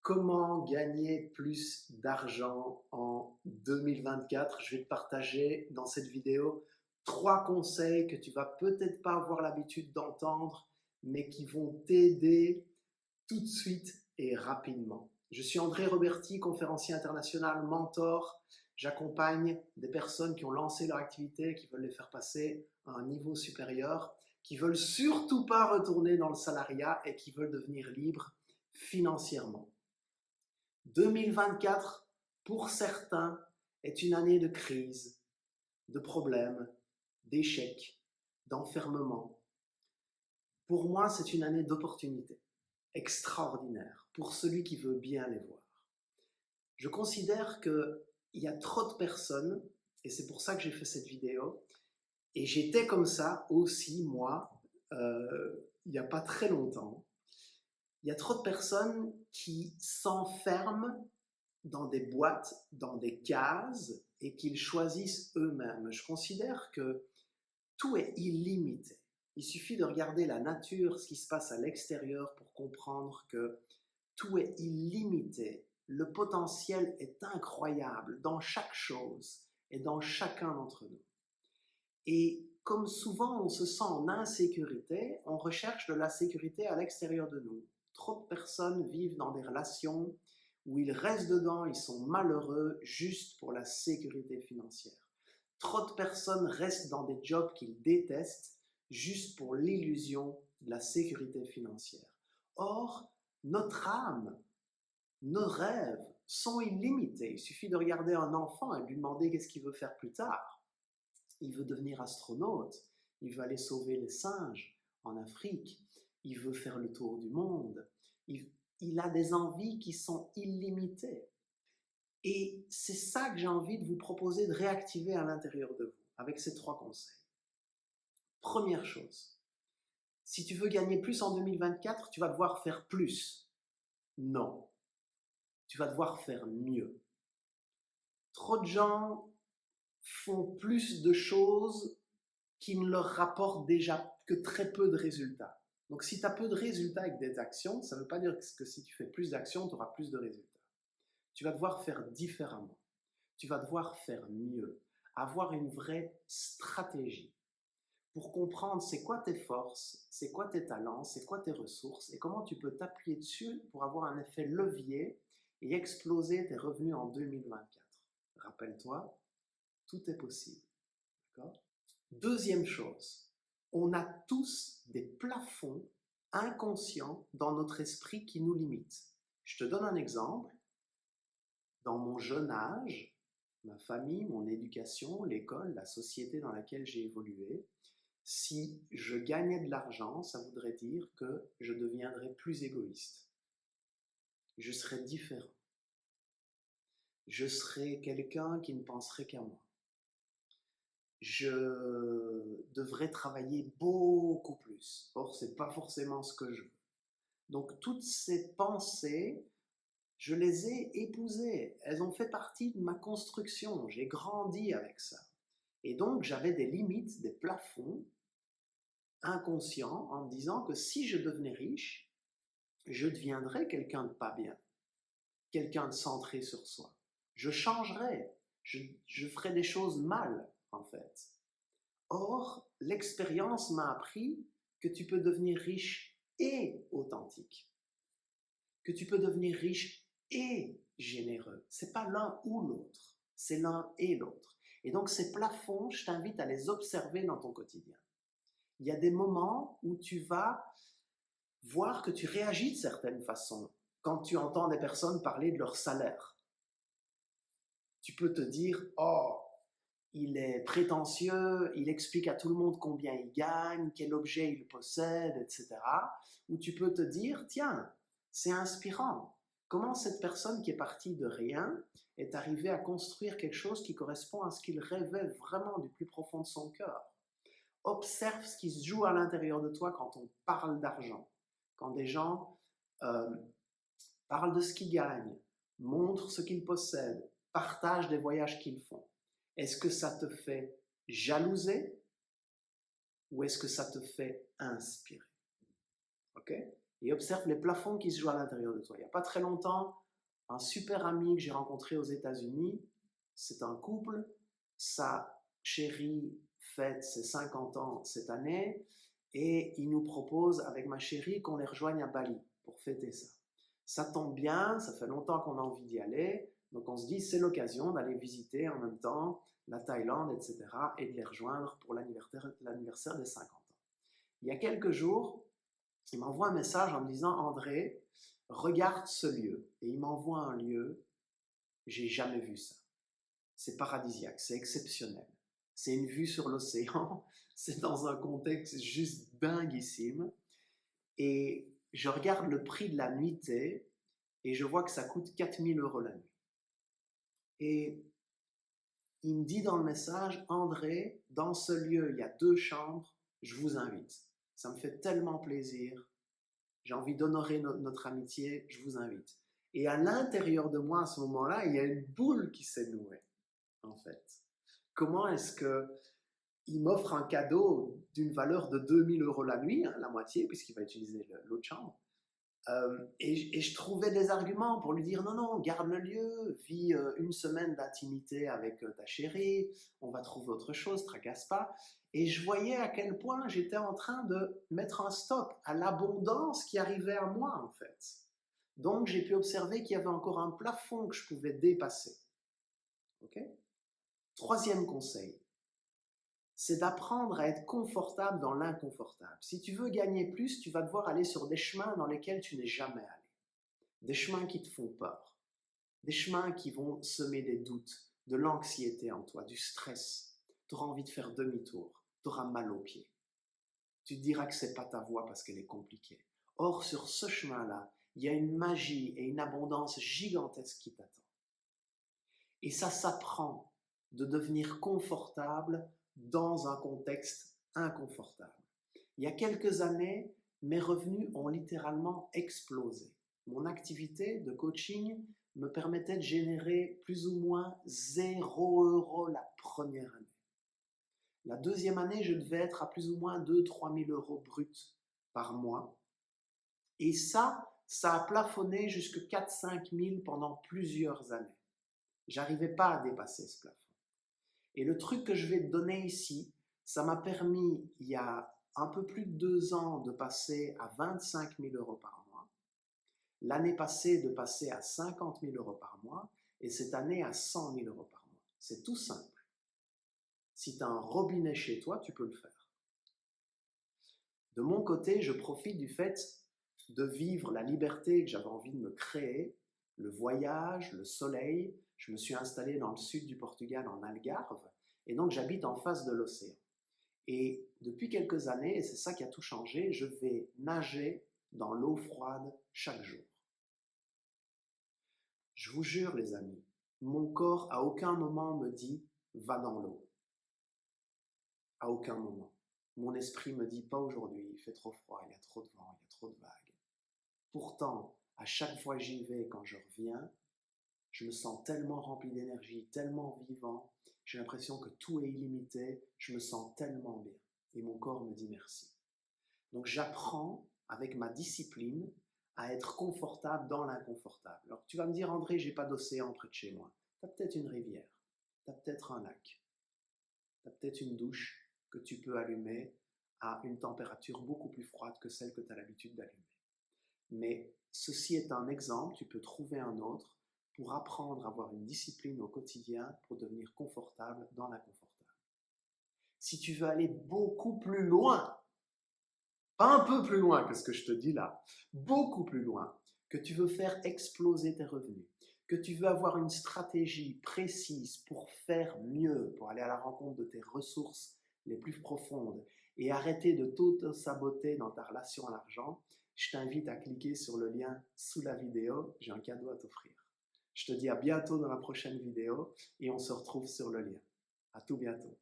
Comment gagner plus d'argent en 2024? Je vais te partager dans cette vidéo 3 conseils que tu vas peut-être pas avoir l'habitude d'entendre, mais qui vont t'aider tout de suite et rapidement. Je suis André Roberti, conférencier international, mentor. J'accompagne des personnes qui ont lancé leur activité, qui veulent les faire passer à un niveau supérieur, qui veulent surtout pas retourner dans le salariat et qui veulent devenir libres financièrement. 2024, pour certains, est une année de crise, de problèmes, d'échecs, d'enfermement. Pour moi, c'est une année d'opportunités extraordinaires pour celui qui veut bien les voir. Je considère qu'il y a trop de personnes, et c'est pour ça que j'ai fait cette vidéo, et j'étais comme ça aussi, moi, il n'y a pas très longtemps. Il y a trop de personnes qui s'enferment dans des boîtes, dans des cases, et qu'ils choisissent eux-mêmes. Je considère que tout est illimité. Il suffit de regarder la nature, ce qui se passe à l'extérieur pour comprendre que tout est illimité. Le potentiel est incroyable dans chaque chose et dans chacun d'entre nous. Et comme souvent on se sent en insécurité, on recherche de la sécurité à l'extérieur de nous. Trop de personnes vivent dans des relations où ils restent dedans, ils sont malheureux juste pour la sécurité financière. Trop de personnes restent dans des jobs qu'ils détestent juste pour l'illusion de la sécurité financière. Or, notre âme, nos rêves sont illimités. Il suffit de regarder un enfant et de lui demander qu'est-ce qu'il veut faire plus tard. Il veut devenir astronaute, il veut aller sauver les singes en Afrique, il veut faire le tour du monde, il a des envies qui sont illimitées. Et c'est ça que j'ai envie de vous proposer de réactiver à l'intérieur de vous, avec ces 3 conseils. Première chose, si tu veux gagner plus en 2024, tu vas devoir faire plus. Non, tu vas devoir faire mieux. Trop de gens font plus de choses qui ne leur rapportent déjà que très peu de résultats. Donc si tu as peu de résultats avec des actions, ça ne veut pas dire que si tu fais plus d'actions, tu auras plus de résultats. Tu vas devoir faire différemment. Tu vas devoir faire mieux. Avoir une vraie stratégie pour comprendre c'est quoi tes forces, c'est quoi tes talents, c'est quoi tes ressources et comment tu peux t'appuyer dessus pour avoir un effet levier et exploser tes revenus en 2024. Rappelle-toi, tout est possible. D'accord ? Deuxième chose, on a tous des plafonds inconscients dans notre esprit qui nous limitent. Je te donne un exemple. Dans mon jeune âge, ma famille, mon éducation, l'école, la société dans laquelle j'ai évolué, si je gagnais de l'argent, ça voudrait dire que je deviendrais plus égoïste. Je serais différent. Je serais quelqu'un qui ne penserait qu'à moi. Je devrais travailler beaucoup plus. Or, ce n'est pas forcément ce que je veux. Donc, toutes ces pensées, je les ai épousées. Elles ont fait partie de ma construction. J'ai grandi avec ça. Et donc, j'avais des limites, des plafonds inconscients en me disant que si je devenais riche, je deviendrais quelqu'un de pas bien, quelqu'un de centré sur soi. Je changerais, je ferais des choses mal, en fait. Or, l'expérience m'a appris que tu peux devenir riche et authentique, que tu peux devenir riche et généreux. C'est pas l'un ou l'autre, c'est l'un et l'autre. Et donc ces plafonds, je t'invite à les observer dans ton quotidien. Il y a des moments où tu vas voir que tu réagis de certaines façons quand tu entends des personnes parler de leur salaire. Tu peux te dire, oh, il est prétentieux, il explique à tout le monde combien il gagne, quel objet il possède, etc. Ou tu peux te dire, tiens, c'est inspirant. Comment cette personne qui est partie de rien est arrivée à construire quelque chose qui correspond à ce qu'il rêvait vraiment du plus profond de son cœur. Observe ce qui se joue à l'intérieur de toi quand on parle d'argent. Quand des gens parlent de ce qu'ils gagnent, montrent ce qu'ils possèdent, partagent des voyages qu'ils font. Est-ce que ça te fait jalouser ou est-ce que ça te fait inspirer? Ok ? et observe les plafonds qui se jouent à l'intérieur de toi. Il n'y a pas très longtemps, un super ami que j'ai rencontré aux États-Unis, c'est un couple, sa chérie fête ses 50 ans cette année, et il nous propose avec ma chérie qu'on les rejoigne à Bali pour fêter ça. Ça tombe bien, ça fait longtemps qu'on a envie d'y aller, donc on se dit c'est l'occasion d'aller visiter en même temps la Thaïlande, etc., et de les rejoindre pour l'anniversaire des 50 ans. Il y a quelques jours, il m'envoie un message en me disant « André, regarde ce lieu ». Et il m'envoie un lieu, j'ai jamais vu ça. C'est paradisiaque, c'est exceptionnel. C'est une vue sur l'océan, c'est dans un contexte juste dinguissime. Et je regarde le prix de la nuitée et je vois que ça coûte 4000 € la nuit. Et il me dit dans le message « André, dans ce lieu, il y a 2 chambres, je vous invite. Ça me fait tellement plaisir. J'ai envie d'honorer notre amitié, je vous invite. » Et à l'intérieur de moi, à ce moment-là, il y a une boule qui s'est nouée, en fait. Comment est-ce qu'il m'offre un cadeau d'une valeur de 2000 € la nuit, hein, la moitié, puisqu'il va utiliser l'autre chambre. Et je trouvais des arguments pour lui dire non, non, garde le lieu, vis une semaine d'intimité avec ta chérie, on va trouver autre chose, tracasse pas. Et je voyais à quel point j'étais en train de mettre un stop à l'abondance qui arrivait à moi, en fait. Donc j'ai pu observer qu'il y avait encore un plafond que je pouvais dépasser. Okay? Troisième conseil, c'est d'apprendre à être confortable dans l'inconfortable. Si tu veux gagner plus, tu vas devoir aller sur des chemins dans lesquels tu n'es jamais allé. Des chemins qui te font peur. Des chemins qui vont semer des doutes, de l'anxiété en toi, du stress. Tu auras envie de faire demi-tour. Tu auras mal aux pieds. Tu te diras que ce n'est pas ta voie parce qu'elle est compliquée. Or, sur ce chemin-là, il y a une magie et une abondance gigantesque qui t'attend. Et ça s'apprend de devenir confortable dans un contexte inconfortable. Il y a quelques années, mes revenus ont littéralement explosé. Mon activité de coaching me permettait de générer plus ou moins 0 € la première année. La deuxième année, je devais être à plus ou moins 2 000 – 3 000 € bruts par mois. Et ça a plafonné jusqu'à 4 000 – 5 000 pendant plusieurs années. J'arrivais pas à dépasser ce plafond. Et le truc que je vais te donner ici, ça m'a permis, il y a un peu plus de 2 ans, de passer à 25 000 € par mois. L'année passée, de passer à 50 000 € par mois. Et cette année, à 100 000 € par mois. C'est tout simple. Si tu as un robinet chez toi, tu peux le faire. De mon côté, je profite du fait de vivre la liberté que j'avais envie de me créer, le voyage, le soleil. Je me suis installé dans le sud du Portugal, en Algarve, et donc j'habite en face de l'océan. Et depuis quelques années, et c'est ça qui a tout changé, je vais nager dans l'eau froide chaque jour. Je vous jure, les amis, mon corps à aucun moment me dit « va dans l'eau ». À aucun moment. Mon esprit me dit « pas aujourd'hui, il fait trop froid, il y a trop de vent, il y a trop de vagues ». Pourtant, à chaque fois que j'y vais, quand je reviens, je me sens tellement rempli d'énergie, tellement vivant, j'ai l'impression que tout est illimité, je me sens tellement bien. Et mon corps me dit merci. Donc j'apprends, avec ma discipline, à être confortable dans l'inconfortable. Alors tu vas me dire, André, j'ai pas d'océan près de chez moi. Tu as peut-être une rivière, tu as peut-être un lac, tu as peut-être une douche que tu peux allumer à une température beaucoup plus froide que celle que tu as l'habitude d'allumer. Mais ceci est un exemple, tu peux trouver un autre pour apprendre à avoir une discipline au quotidien pour devenir confortable dans l'inconfortable. Si tu veux aller beaucoup plus loin, pas un peu plus loin que ce que je te dis là, beaucoup plus loin, que tu veux faire exploser tes revenus, que tu veux avoir une stratégie précise pour faire mieux, pour aller à la rencontre de tes ressources les plus profondes et arrêter de t'auto-saboter dans ta relation à l'argent, je t'invite à cliquer sur le lien sous la vidéo, j'ai un cadeau à t'offrir. Je te dis à bientôt dans la prochaine vidéo et on se retrouve sur le lien. À tout bientôt.